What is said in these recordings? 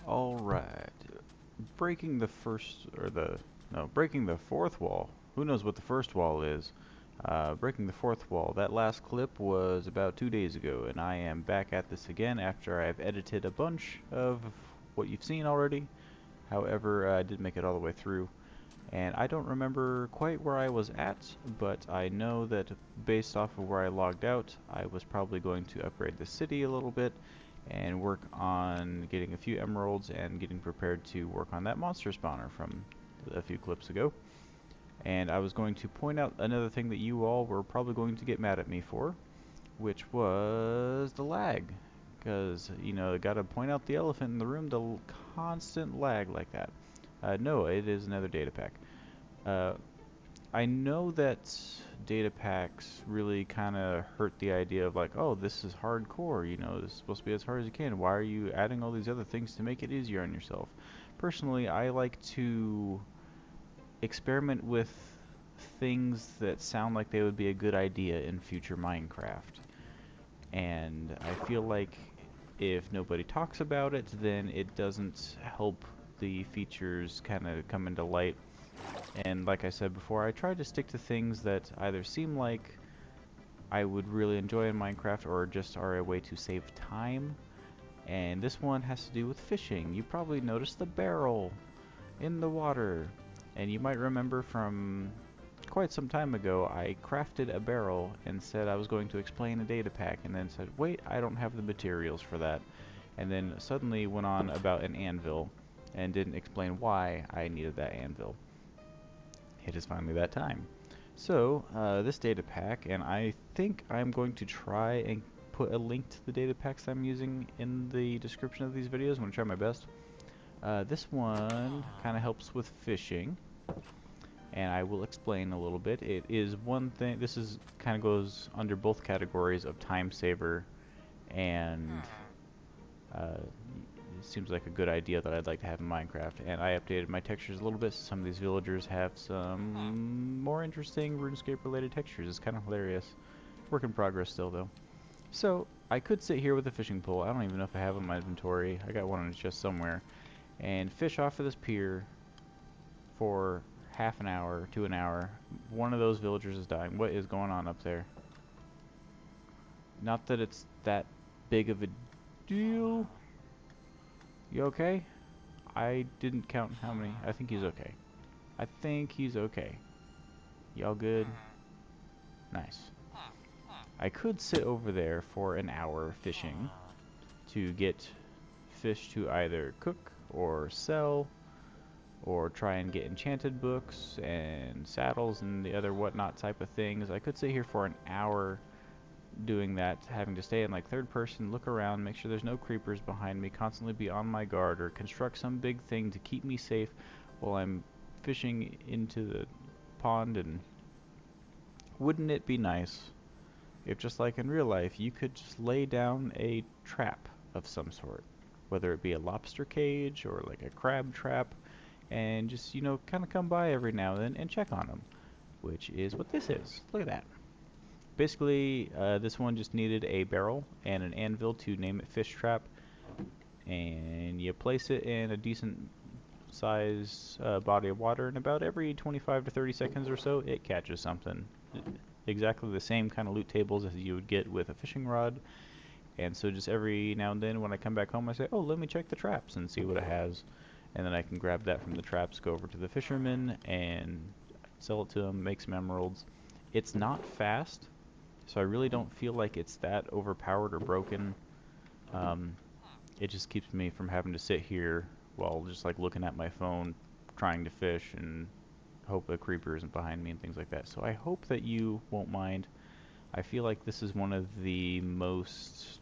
Alright. Breaking the first, or the, no, breaking the fourth wall. Who knows what the first wall is? Breaking the fourth wall. That last clip was about 2 days ago, and I am back at this again after I've edited a bunch of what you've seen already. However, I did make it all the way through. And I don't remember quite where I was at, but I know that based off of where I logged out, I was probably going to upgrade the city a little bit and work on getting a few emeralds and getting prepared to work on that monster spawner from a few clips ago. And I was going to point out another thing that you all were probably going to get mad at me for, which was the lag. Because, you know, I gotta point out the elephant in the room, the constant lag like that. No, it is another data pack. I know that Datapacks really kind of hurt the idea of like, oh, this is hardcore, you know, this is supposed to be as hard as you can. Why are you adding all these other things to make it easier on yourself? Personally, I like to experiment with things that sound like they would be a good idea in future Minecraft. And I feel like if nobody talks about it, then it doesn't help the features kind of come into light. And like I said before, I try to stick to things that either seem like I would really enjoy in Minecraft or just are a way to save time. And this one has to do with fishing. You probably noticed the barrel in the water. And you might remember from quite some time ago, I crafted a barrel and said I was going to explain a data pack, and then said, wait, I don't have the materials for that. And then suddenly went on about an anvil and didn't explain why I needed that anvil. It is finally that time. So, this data pack, and I think I'm going to try and put a link to the data packs I'm using in the description of these videos. I'm going to try my best. This one kind of helps with fishing, and I will explain a little bit. It is one thing, this is kind of goes under both categories of time saver and it seems like a good idea that I'd like to have in Minecraft. And I updated my textures a little bit, so some of these villagers have some more interesting RuneScape related textures. It's kind of hilarious. Work in progress still though. So I could sit here with a fishing pole. I don't even know if I have it in my inventory. I got one in just somewhere. And fish off of this pier for half an hour to an hour. One of those villagers is dying. What is going on up there? Not that it's that big of a deal. You okay? I didn't count how many. I think he's okay. I think he's okay. Y'all good? Nice. I could sit over there for an hour fishing to get fish to either cook or sell, or try and get enchanted books and saddles and the other whatnot type of things. I could sit here for an hour doing that, having to stay in like third person, look around, make sure there's no creepers behind me, constantly be on my guard, or construct some big thing to keep me safe while I'm fishing into the pond. And wouldn't it be nice if, just like in real life, you could just lay down a trap of some sort, whether it be a lobster cage or like a crab trap, and just, you know, kind of come by every now and then and check on them, which is what this is. Look at that. Basically, this one just needed a barrel and an anvil to name it Fish Trap, and you place it in a decent size body of water, and about every 25 to 30 seconds or so it catches something. Exactly the same kind of loot tables as you would get with a fishing rod. And so just every now and then when I come back home, I say, oh, let me check the traps and see what it has, and then I can grab that from the traps, go over to the fisherman and sell it to him, make some emeralds. It's not fast, so I really don't feel like it's that overpowered or broken. It just keeps me from having to sit here while just like looking at my phone trying to fish and hope a creeper isn't behind me and things like that. So I hope that you won't mind. I feel like this is one of the most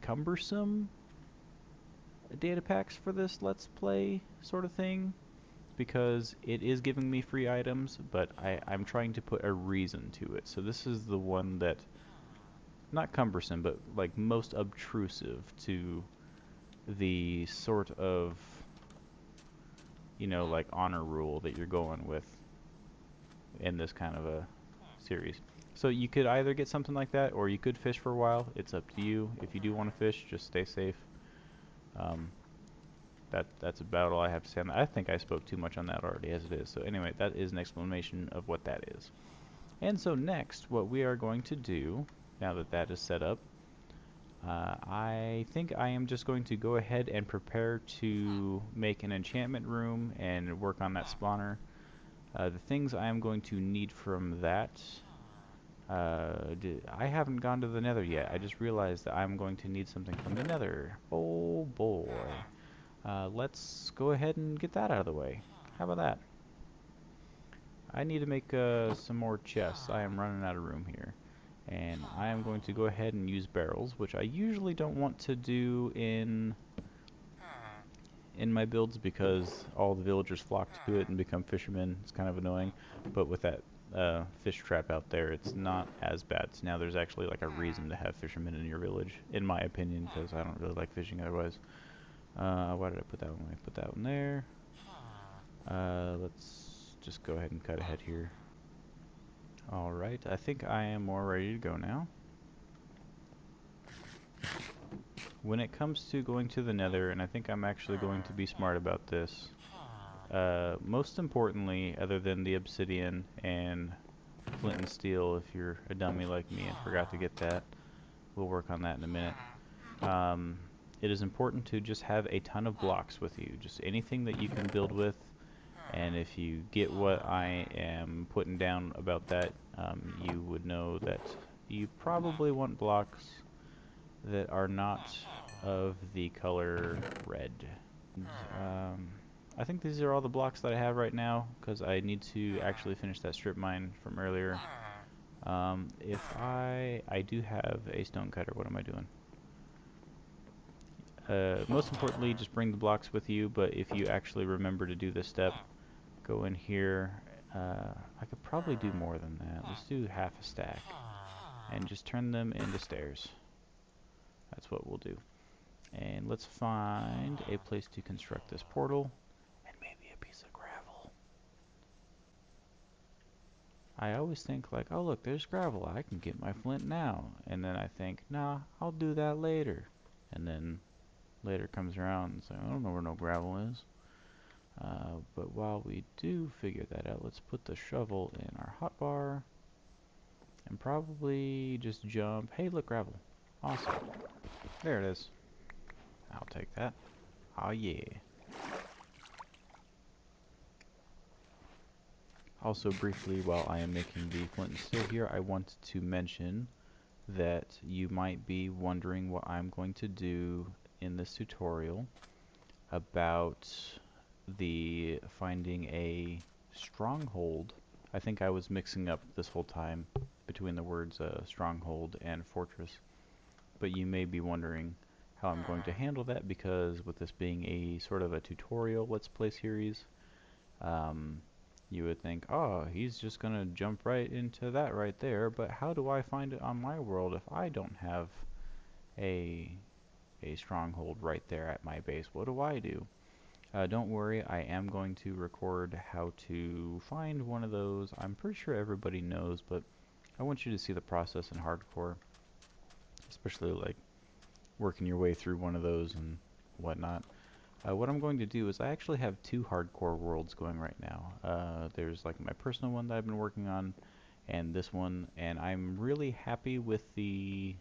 cumbersome data packs for this Let's Play sort of thing, because it is giving me free items, but I'm trying to put a reason to it. So this is the one that, not cumbersome, but like most obtrusive to the sort of, you know, like honor rule that you're going with in this kind of a series. So you could either get something like that, or you could fish for a while. It's up to you. If you do want to fish, just stay safe. Um, that's about all I have to say on that. I think I spoke too much on that already as it is. So anyway, that is an explanation of what that is. And so next, what we are going to do, now that that is set up, I think I am just going to go ahead and prepare to make an enchantment room and work on that spawner. The things I am going to need from that, I haven't gone to the Nether yet. I just realized that I'm going to need something from the Nether. Oh boy. Let's go ahead and get that out of the way. How about that? I need to make some more chests. I am running out of room here. And I am going to go ahead and use barrels, which I usually don't want to do in my builds because all the villagers flock to it and become fishermen. It's kind of annoying. But with that fish trap out there, it's not as bad. So now there's actually like a reason to have fishermen in your village, in my opinion, because I don't really like fishing otherwise. Why did I put that one? I put that one there. Let's just go ahead and cut ahead here. Alright, I think I am more ready to go now. When it comes to going to the Nether, and I think I'm actually going to be smart about this, most importantly, other than the obsidian and flint and steel, if you're a dummy like me and forgot to get that, we'll work on that in a minute. It is important to just have a ton of blocks with you, just anything that you can build with. And if you get what I am putting down about that, you would know that you probably want blocks that are not of the color red. I think these are all the blocks that I have right now, because I need to actually finish that strip mine from earlier. If I do have a stone cutter, what am I doing? Most importantly, just bring the blocks with you, but if you actually remember to do this step, go in here. I could probably do more than that. Let's do half a stack and just turn them into stairs. That's what we'll do. And let's find a place to construct this portal and maybe a piece of gravel. I always think like, oh look, there's gravel. I can get my flint now. And then I think, nah, I'll do that later. And then later comes around and say, I don't know where no gravel is. But while we do figure that out, let's put the shovel in our hotbar and probably just jump. Hey, look, gravel. Awesome. There it is. I'll take that. Oh yeah. Also briefly, while I am making the flint and steel here, I wanted to mention that you might be wondering what I'm going to do in this tutorial about the finding a stronghold. I think I was mixing up this whole time between the words stronghold and fortress, but you may be wondering how I'm going to handle that, because with this being a sort of a tutorial let's play series, you would think, oh, he's just gonna jump right into that right there, but how do I find it on my world if I don't have a stronghold right there at my base? What do I do? Don't worry, I am going to record how to find one of those. I'm pretty sure everybody knows, but I want you to see the process in hardcore, especially like working your way through one of those and whatnot. What I'm going to do is I actually have two hardcore worlds going right now. There's like my personal one that I've been working on, and this one, and I'm really happy with the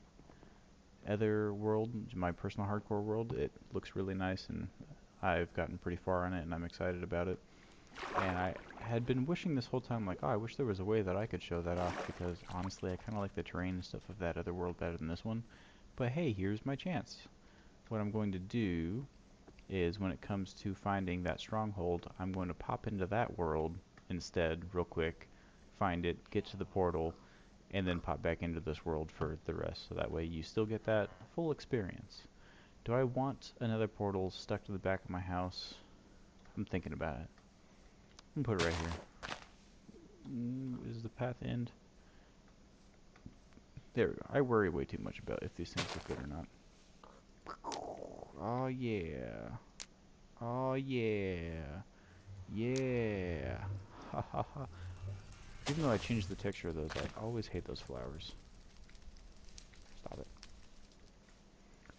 other world, my personal hardcore world. It looks really nice, and I've gotten pretty far on it, and I'm excited about it. And I had been wishing this whole time, like, oh, I wish there was a way that I could show that off, because honestly, I kind of like the terrain and stuff of that other world better than this one. But hey, here's my chance. What I'm going to do is, when it comes to finding that stronghold, I'm going to pop into that world instead real quick, find it, get to the portal, and then pop back into this world for the rest, so that way you still get that full experience. Do I want another portal stuck to the back of my house? I'm thinking about it. I'm gonna put it right here. Is the path end? There we go. I worry way too much about if these things look good or not. Oh yeah. Oh yeah. Yeah. Ha ha ha. Even though I changed the texture of those, I always hate those flowers. Stop it.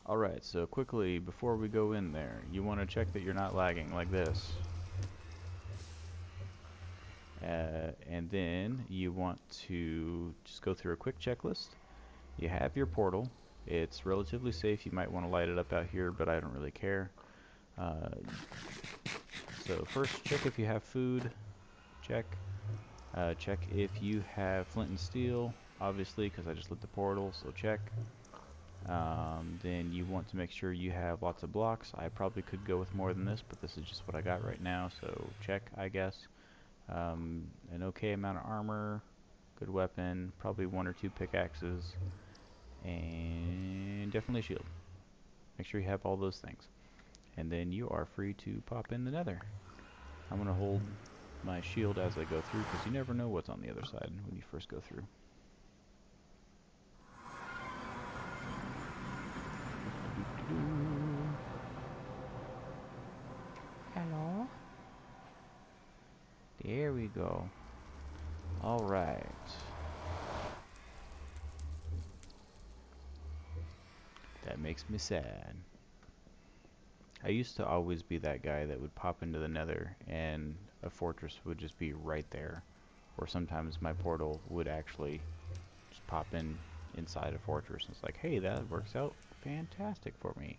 Alright, so quickly, before we go in there, you want to check that you're not lagging like this. And then you want to just go through a quick checklist. You have your portal. It's relatively safe. You might want to light it up out here, but I don't really care. So first, check if you have food. Check. Check if you have flint and steel, obviously, because I just lit the portal, so check. Then you want to make sure you have lots of blocks. I probably could go with more than this, but this is just what I got right now, so check, I guess. An okay amount of armor, good weapon, probably 1 or 2 pickaxes, and definitely a shield. Make sure you have all those things. And then you are free to pop in the Nether. I'm going to hold my shield as I go through, because you never know what's on the other side when you first go through. Hello? There we go. Alright. That makes me sad. I used to always be that guy that would pop into the Nether and a fortress would just be right there. Or sometimes my portal would actually just pop in inside a fortress. And it's like, hey, that works out fantastic for me.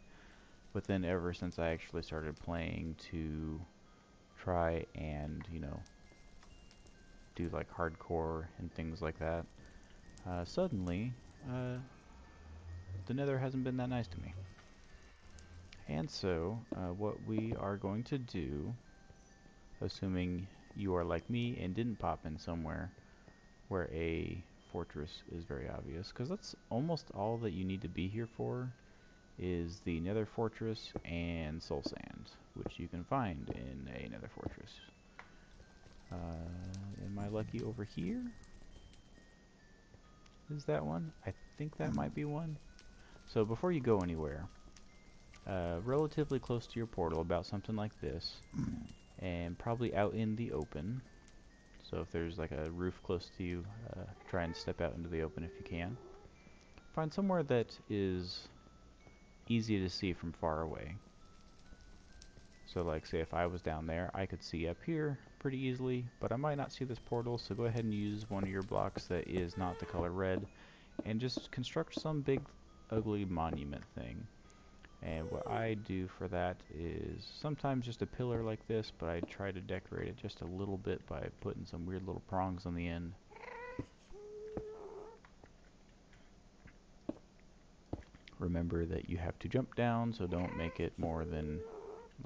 But then ever since I actually started playing to try and, you know, do like hardcore and things like that, suddenly the Nether hasn't been that nice to me. And so what we are going to do, assuming you are like me and didn't pop in somewhere where a fortress is very obvious, because that's almost all that you need to be here for, is the Nether Fortress and Soul Sand, which you can find in a Nether Fortress. Am I lucky over here? Is that one? I think that might be one. So before you go anywhere, relatively close to your portal, about something like this, and probably out in the open. So if there's like a roof close to you, try and step out into the open if you can. Find somewhere that is easy to see from far away. So like say if I was down there, I could see up here pretty easily, but I might not see this portal, so go ahead and use one of your blocks that is not the color red, and just construct some big ugly monument thing. And what I do for that is sometimes just a pillar like this, but I try to decorate it just a little bit by putting some weird little prongs on the end. Remember that you have to jump down, so don't make it more than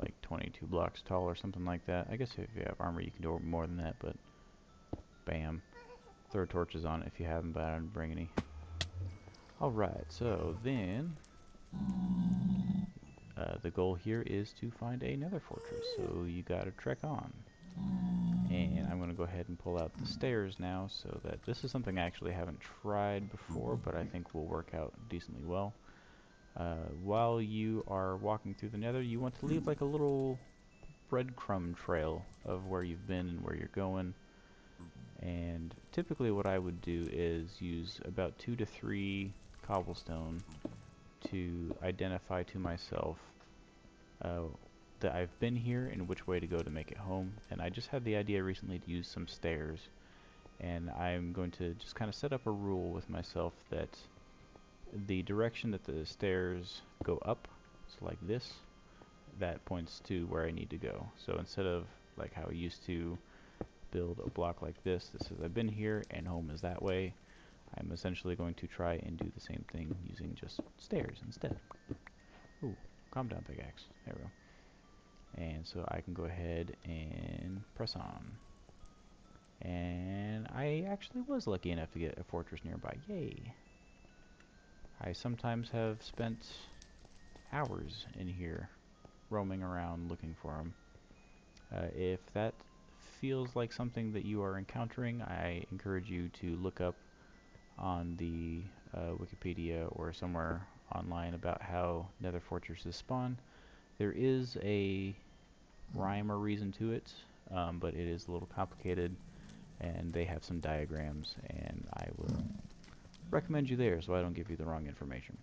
like 22 blocks tall or something like that. I guess if you have armor you can do more than that, but bam. Throw torches on it if you haven't, but I don't bring any. Alright, so then the goal here is to find a Nether fortress, so you gotta trek on. And I'm gonna go ahead and pull out the stairs now, so that this is something I actually haven't tried before, but I think will work out decently well. While you are walking through the Nether, you want to leave like a little breadcrumb trail of where you've been and where you're going. And typically what I would do is use about 2 to 3 cobblestone to identify to myself that I've been here and which way to go to make it home. And I just had the idea recently to use some stairs, and I'm going to just kind of set up a rule with myself that the direction that the stairs go up, so like this, that points to where I need to go. So instead of like how I used to build a block like this that says I've been here and home is that way, I'm essentially going to try and do the same thing using just stairs instead. Ooh, calm down, pickaxe. There we go. And so I can go ahead and press on. And I actually was lucky enough to get a fortress nearby. Yay! I sometimes have spent hours in here roaming around looking for them. If that feels like something that you are encountering, I encourage you to look up on the Wikipedia or somewhere online about how Nether fortresses spawn. There is a rhyme or reason to it, but it is a little complicated, and they have some diagrams, and I will recommend you there so I don't give you the wrong information.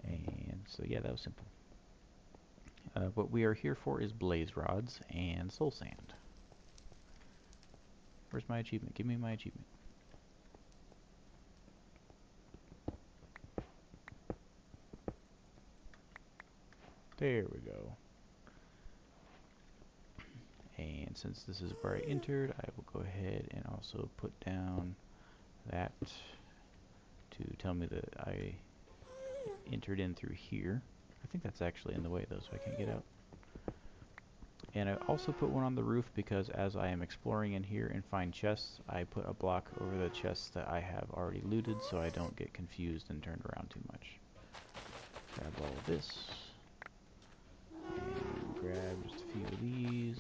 And so yeah, that was simple. What we are here for is blaze rods and soul sand. Where's my achievement? Give me my achievement. There we go. And since this is where I entered, I will go ahead and also put down that to tell me that I entered in through here. I think that's actually in the way though, so I can't get out. And I also put one on the roof because as I am exploring in here and find chests, I put a block over the chests that I have already looted so I don't get confused and turned around too much. Grab all of this. And grab just a few of these.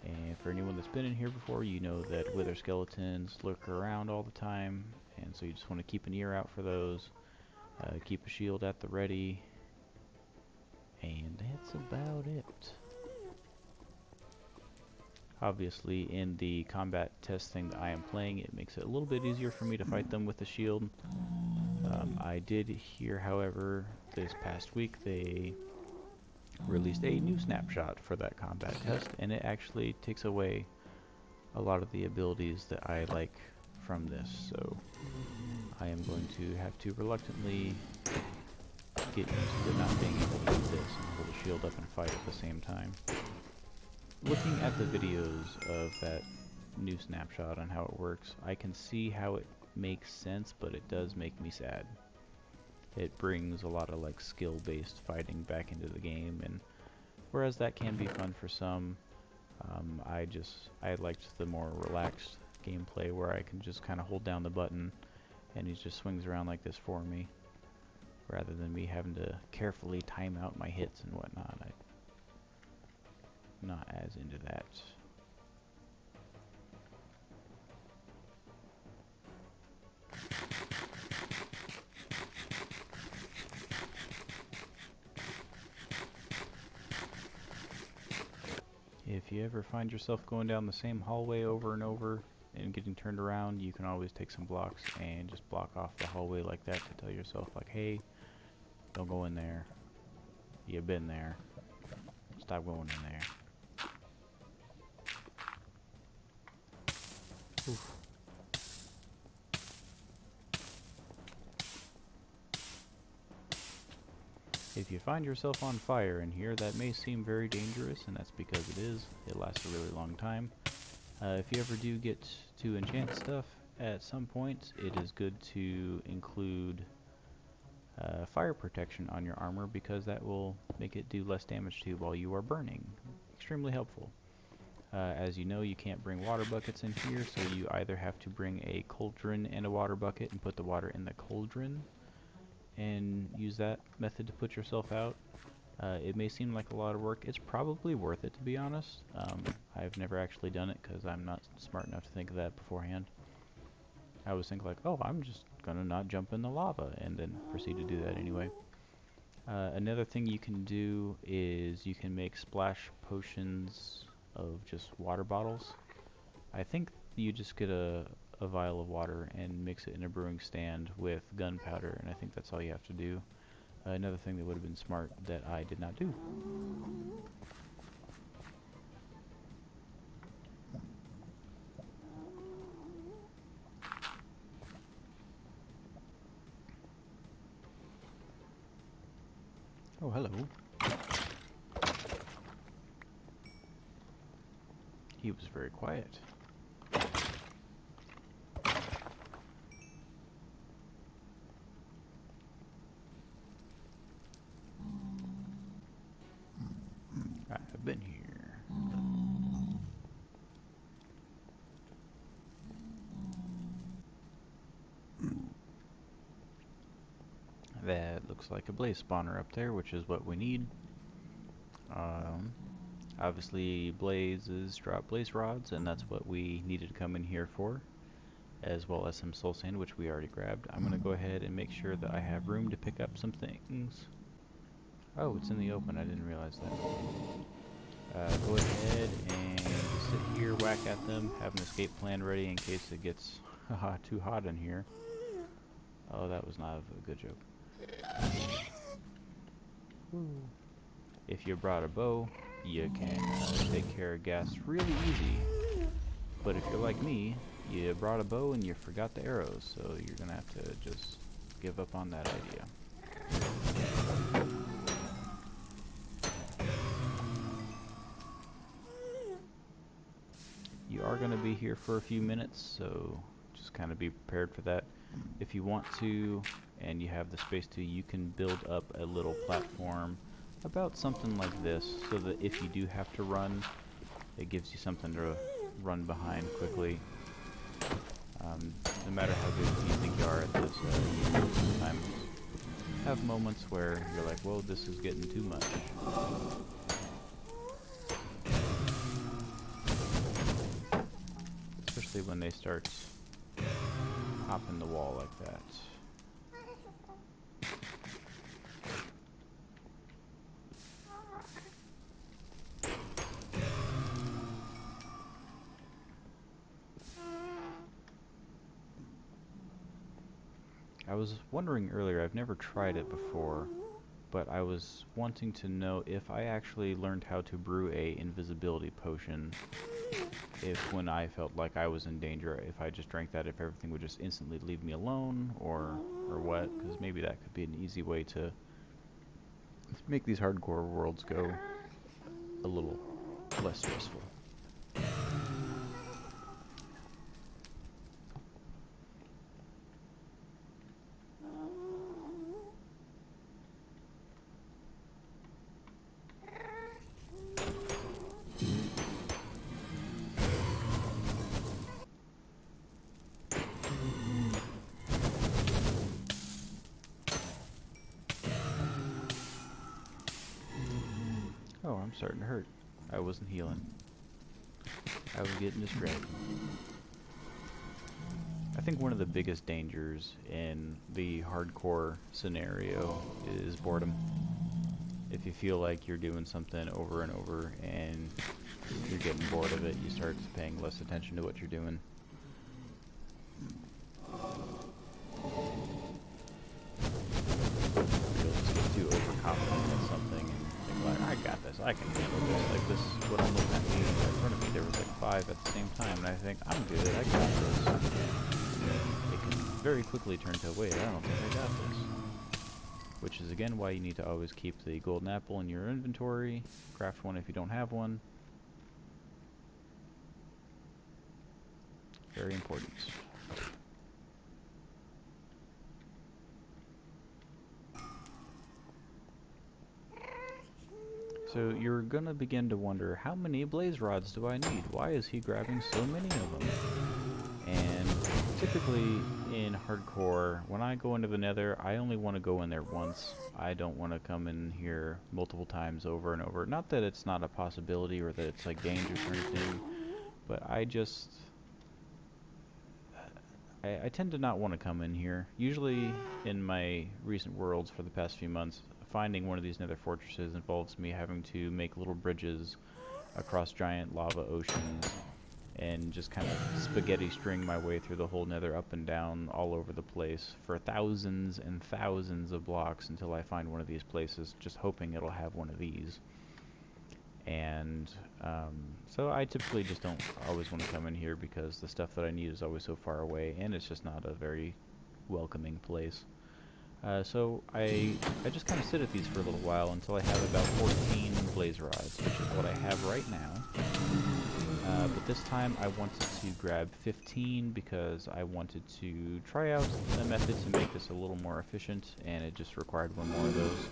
And for anyone that's been in here before, you know that wither skeletons lurk around all the time, and so you just want to keep an ear out for those. Keep a shield at the ready. And that's about it. Obviously, in the combat testing that I am playing, it makes it a little bit easier for me to fight them with the shield. I did hear, however, this past week they released a new snapshot for that combat test, and it actually takes away a lot of the abilities that I like from this, so I am going to have to reluctantly get used to not being able to do this and hold a shield up and fight at the same time. Looking at the videos of that new snapshot on how it works, I can see how it makes sense, but it does make me sad. It brings a lot of like skill-based fighting back into the game, and whereas that can be fun for some, I liked the more relaxed gameplay where I can just kind of hold down the button and he just swings around like this for me, rather than me having to carefully time out my hits and whatnot. I'm not as into that. If you ever find yourself going down the same hallway over and over and getting turned around, you can always take some blocks and just block off the hallway like that to tell yourself like, hey, don't go in there. You've been there. Stop going in there. Oof. If you find yourself on fire in here, that may seem very dangerous, and that's because it is. It lasts a really long time. If you ever do get to enchant stuff at some point, it is good to include fire protection on your armor, because that will make it do less damage to you while you are burning. Extremely helpful. As you know, you can't bring water buckets in here, so you either have to bring a cauldron and a water bucket and put the water in the cauldron and use that method to put yourself out. It may seem like a lot of work. It's probably worth it, to be honest. I've never actually done it because I'm not smart enough to think of that beforehand. I always think like, oh, I'm just gonna not jump in the lava, and then proceed to do that anyway. Another thing you can do is you can make splash potions of just water bottles. I think you just get a vial of water and mix it in a brewing stand with gunpowder, and I think that's all you have to do. Another thing that would have been smart that I did not do. Oh, hello. He was very quiet. I've been here. That looks like a blaze spawner up there, which is what we need. Obviously, blazes drop blaze rods, and that's what we needed to come in here for, as well as some soul sand, which we already grabbed. I'm going to go ahead and make sure that I have room to pick up some things. Oh, it's in the open. I didn't realize that. go ahead and sit here, whack at them, have an escape plan ready in case it gets too hot in here. Oh, that was not a good joke. If you brought a bow, you can take care of gas really easy. But if you're like me, you brought a bow and you forgot the arrows, so you're gonna have to just give up on that idea. You are gonna be here for a few minutes, so just kind of be prepared for that. If you want to, and you have the space to, you can build up a little platform about something like this, so that if you do have to run, it gives you something to run behind quickly. No matter how good you think you are at this, you sometimes have moments where you're like, whoa, this is getting too much. Especially when they start hopping the wall like that. I was wondering earlier, I've never tried it before, but I was wanting to know if I actually learned how to brew a invisibility potion, if when I felt like I was in danger, if I just drank that, if everything would just instantly leave me alone, or what, because maybe that could be an easy way to make these hardcore worlds go a little less stressful. Oh, I'm starting to hurt. I wasn't healing. I was getting distracted. I think one of the biggest dangers in the hardcore scenario is boredom. If you feel like you're doing something over and over and you're getting bored of it, you start paying less attention to what you're doing. You'll just get too overconfident in something and think like, I got this, I can handle this. Like this, what I'm looking at me in front of me, there was like 5 at the same time, and I think, I'm good, I got this. It can very quickly turn to, wait, I don't think I got this. Which is again why you need to always keep the golden apple in your inventory, craft one if you don't have one. Very important. So you're gonna begin to wonder, how many blaze rods do I need? Why is he grabbing so many of them? And typically in hardcore, when I go into the Nether, I only want to go in there once. I don't want to come in here multiple times over and over. Not that it's not a possibility or that it's like dangerous or anything, but I just... I tend to not want to come in here. Usually in my recent worlds for the past few months, finding one of these Nether fortresses involves me having to make little bridges across giant lava oceans and just kind of spaghetti string my way through the whole Nether up and down all over the place for thousands and thousands of blocks until I find one of these places, just hoping it'll have one of these. And so I typically just don't always want to come in here because the stuff that I need is always so far away, and it's just not a very welcoming place. So I just kind of sit at these for a little while until I have about 14 blaze rods, which is what I have right now. But this time I wanted to grab 15 because I wanted to try out a method to make this a little more efficient, and it just required one more of those.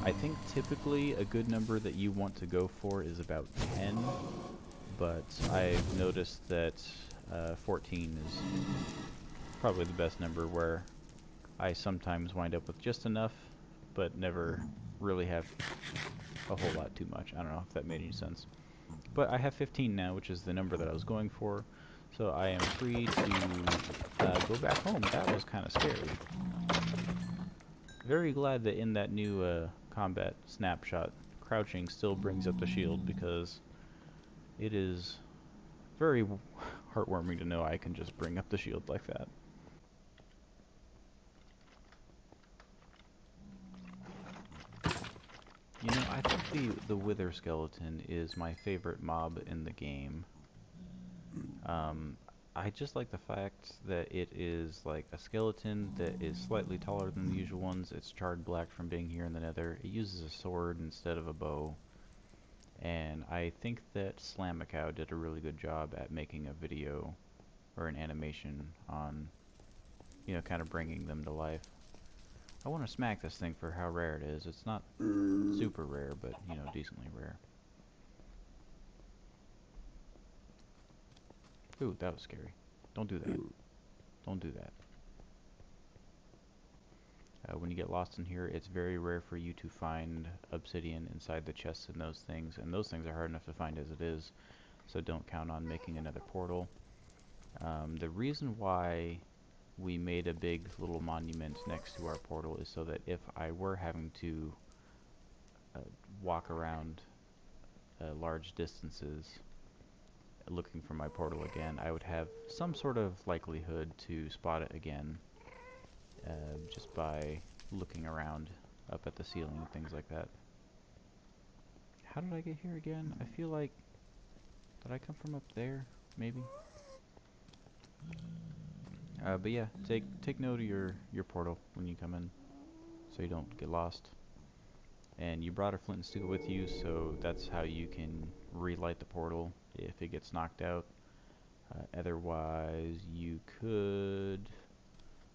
I think typically a good number that you want to go for is about 10, but I've noticed that 14 is probably the best number, where I sometimes wind up with just enough, but never really have a whole lot too much. I don't know if that made any sense. But I have 15 now, which is the number that I was going for, so I am free to go back home. That was kind of scary. Very glad that in that new combat snapshot, crouching still brings up the shield because it is very heartwarming to know I can just bring up the shield like that. You know, I think the Wither skeleton is my favorite mob in the game. Um, I just like the fact that it is like a skeleton that is slightly taller than the usual ones. It's charred black from being here in the Nether. It uses a sword instead of a bow. And I think that Slamacow did a really good job at making a video or an animation on, you know, kind of bringing them to life. I want to smack this thing for how rare it is. It's not super rare, but, you know, decently rare. Ooh, that was scary. Don't do that. Don't do that. When you get lost in here, it's very rare for you to find obsidian inside the chests and those things are hard enough to find as it is, so don't count on making another portal. The reason why we made a big little monument next to our portal is so that if I were having to walk around large distances looking for my portal again, I would have some sort of likelihood to spot it again just by looking around up at the ceiling and things like that. How did I get here again? I feel like... Did I come from up there? Maybe? But yeah, take note of your portal when you come in, so you don't get lost. And you brought a flint and steel with you, so that's how you can relight the portal if it gets knocked out. Otherwise, you could,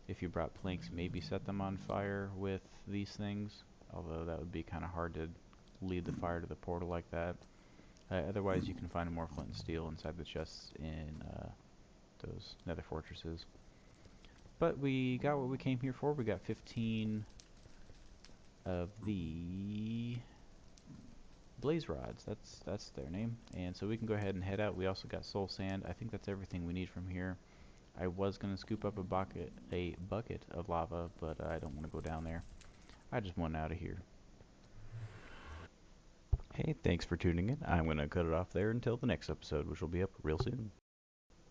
if you brought planks, maybe set them on fire with these things, although that would be kind of hard to lead the fire to the portal like that. Otherwise, you can find more flint and steel inside the chests in those nether fortresses. But we got what we came here for. We got 15 of the blaze rods. That's their name. And so we can go ahead and head out. We also got soul sand. I think that's everything we need from here. I was going to scoop up a bucket of lava, but I don't want to go down there. I just want out of here. Hey, thanks for tuning in. I'm going to cut it off there until the next episode, which will be up real soon.